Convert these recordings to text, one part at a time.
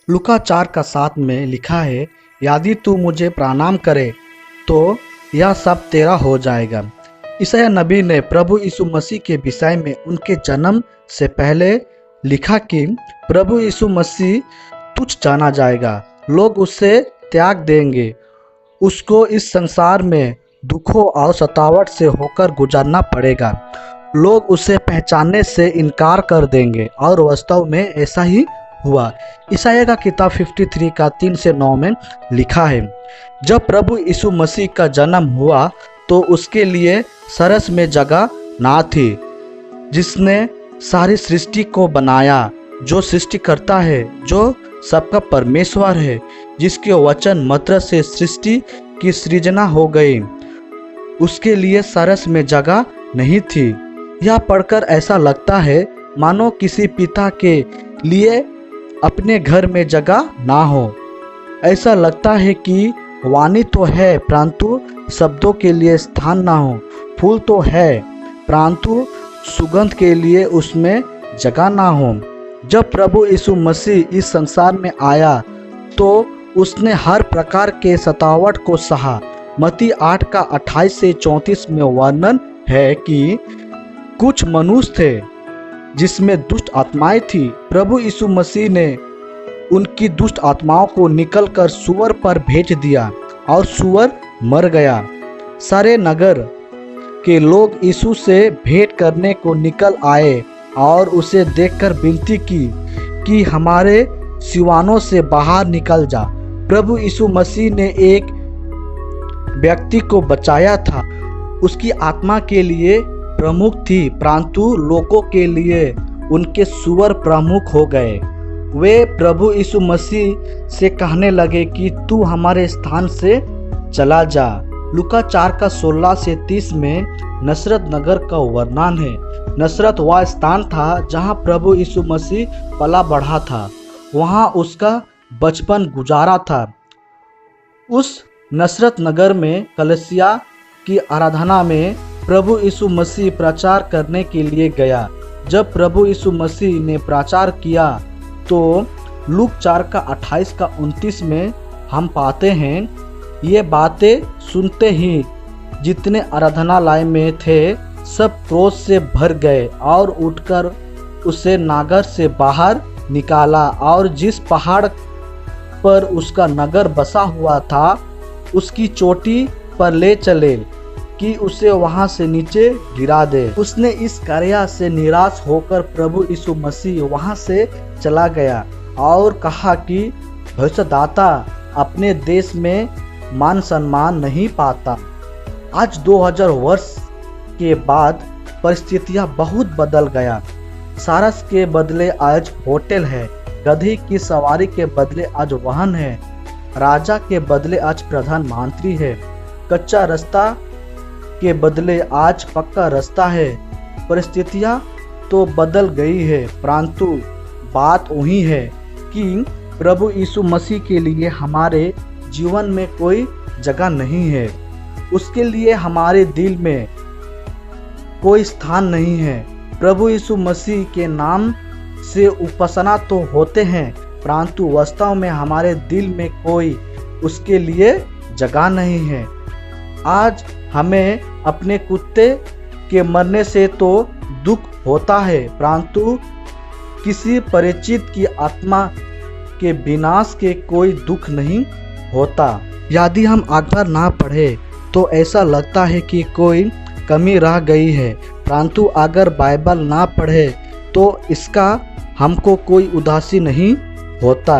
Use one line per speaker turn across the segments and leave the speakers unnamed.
लूका 4:7 में लिखा है, यदि तू मुझे प्रणाम करे तो यह सब तेरा हो जाएगा। ईसाया नबी ने प्रभु यीशु मसीह के विषय में उनके जन्म से पहले लिखा कि प्रभु यीशु मसीह तुच्छ जाना जाएगा, लोग उसे त्याग देंगे, उसको इस संसार में दुखों और सतावट से होकर गुजरना पड़ेगा, लोग उसे पहचानने से इनकार कर देंगे। और वास्तव में ऐसा ही हुआ। ईसाया का किताब 53 का 3 से 9 में लिखा है, जब प्रभु यीशु मसीह का जन्म हुआ तो उसके लिए सरस में जगह ना थी, जिसने सारी सृष्टि को बनाया, जो सृष्टिकर्ता है, जो सबका परमेश्वर है, जिसके वचन मात्र से सृष्टि की सृजना हो गई, उसके लिए सरस में जगह नहीं थी। यह पढ़कर ऐसा लगता है मानो किसी पिता के लिए अपने घर में जगह ना हो। ऐसा लगता है कि वाणी तो है परंतु शब्दों के लिए स्थान ना हो, फूल तो है परंतु सुगंध के लिए उसमें जगह ना हो। जब प्रभु यीशु मसीह इस संसार में आया तो उसने हर प्रकार के सतावट को सहा। मत्ती 8 का 28 से 34 में वर्णन है कि कुछ मनुष्य थे जिसमें दुष्ट आत्माएं थी। प्रभु यीशु मसीह ने उनकी दुष्ट आत्माओं को निकलकर सूअर पर भेज दिया और सूअर मर गया। सारे नगर के लोग यीशु से भेंट करने को निकल आए और उसे देखकर विनती की कि हमारे सिवानों से बाहर निकल जा। प्रभु यीशु मसीह ने एक व्यक्ति को बचाया था, उसकी आत्मा के लिए प्रमुख थी परंतु लोगों के लिए उनके सूअर प्रमुख हो गए। वे प्रभु यीशु मसीह से कहने लगे कि तू हमारे स्थान से चला जा। लूका 4 का 16 से 30 में नसरत नगर का वर्णन है। नसरत वह स्थान था जहां प्रभु यीशु मसीह पला बढ़ा था, वहां उसका बचपन गुजारा था। उस नसरत नगर में कलीसिया की आराधना में प्रभु यीशु मसीह प्रचार करने के लिए गया। जब प्रभु यीशु मसीह ने प्रचार किया तो लूक 4 का 28 का 29 में हम पाते हैं, ये बातें सुनते ही जितने आराधनालय में थे सब क्रोध से भर गए और उठकर उसे नगर से बाहर निकाला और जिस पहाड़ पर उसका नगर बसा हुआ था उसकी चोटी पर ले चले कि उसे वहां से नीचे गिरा दे। उसने इस कार्य से निराश होकर प्रभु यीशु मसीह वहां से चला गया और कहा कि भविष्यदाता अपने देश में मान सम्मान नहीं पाता। आज 2000 वर्ष के बाद परिस्थितियां बहुत बदल गया। सारस के बदले आज होटल है, गधी की सवारी के बदले आज वाहन है, राजा के बदले आज प्रधानमंत्री है, कच्चा रास्ता के बदले आज पक्का रास्ता है। परिस्थितियां तो बदल गई है परंतु बात वही है कि प्रभु यीशु मसीह के लिए हमारे जीवन में कोई जगह नहीं है, उसके लिए हमारे दिल में कोई स्थान नहीं है। प्रभु यीशु मसीह के नाम से उपासना तो होते हैं परंतु वास्तव में हमारे दिल में कोई उसके लिए जगह नहीं है। आज हमें अपने कुत्ते के मरने से तो दुख होता है परंतु किसी परिचित की आत्मा के विनाश के कोई दुख नहीं होता। यदि हम अखबार ना पढ़े तो ऐसा लगता है कि कोई कमी रह गई है परंतु अगर बाइबल ना पढ़े तो इसका हमको कोई उदासी नहीं होता।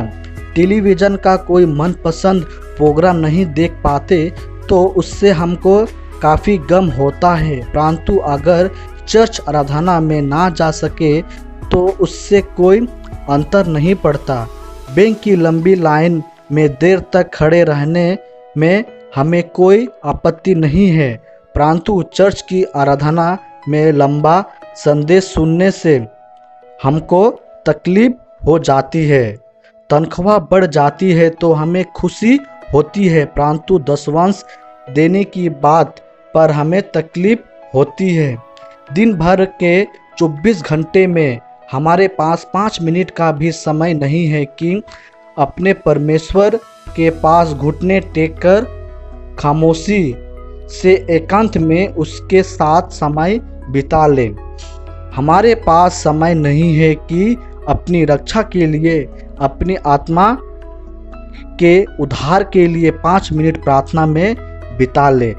टेलीविज़न का कोई मनपसंद प्रोग्राम नहीं देख पाते तो उससे हमको काफ़ी गम होता है परंतु अगर चर्च आराधना में ना जा सके तो उससे कोई अंतर नहीं पड़ता। बैंक की लंबी लाइन में देर तक खड़े रहने में हमें कोई आपत्ति नहीं है परंतु चर्च की आराधना में लंबा संदेश सुनने से हमको तकलीफ हो जाती है। तनख्वाह बढ़ जाती है तो हमें खुशी होती है परंतु दशवांश देने की बात पर हमें तकलीफ होती है। दिन भर के 24 घंटे में हमारे पास 5 मिनट का भी समय नहीं है कि अपने परमेश्वर के पास घुटने टेककर खामोशी से एकांत में उसके साथ समय बिता ले। हमारे पास समय नहीं है कि अपनी रक्षा के लिए, अपनी आत्मा के उद्धार के लिए 5 मिनट प्रार्थना में बिता ले।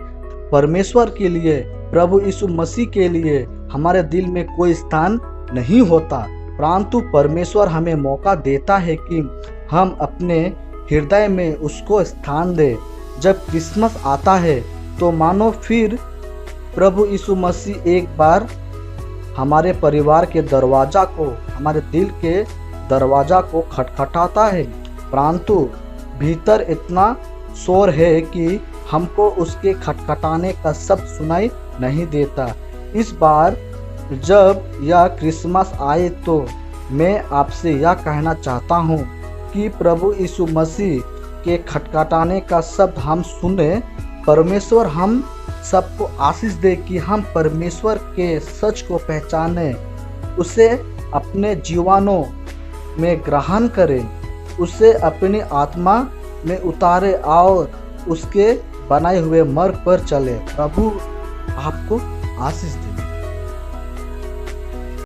परमेश्वर के लिए, प्रभु यीशु मसीह के लिए हमारे दिल में कोई स्थान नहीं होता, परंतु परमेश्वर हमें मौका देता है कि हम अपने हृदय में उसको स्थान दें। जब क्रिसमस आता है तो मानो फिर प्रभु यीशु मसीह एक बार हमारे परिवार के दरवाजा को, हमारे दिल के दरवाजा को खटखटाता है, परंतु भीतर इतना शोर है कि हमको उसके खटखटाने का शब्द सुनाई नहीं देता। इस बार जब यह क्रिसमस आए तो मैं आपसे यह कहना चाहता हूँ कि प्रभु यीशु मसीह के खटखटाने का शब्द हम सुने। परमेश्वर हम सबको आशीष दे कि हम परमेश्वर के सच को पहचाने, उसे अपने जीवनों में ग्रहण करें, उसे अपनी आत्मा में उतारे और उसके बनाए हुए मार्ग पर चले। प्रभु आपको आशीष दे।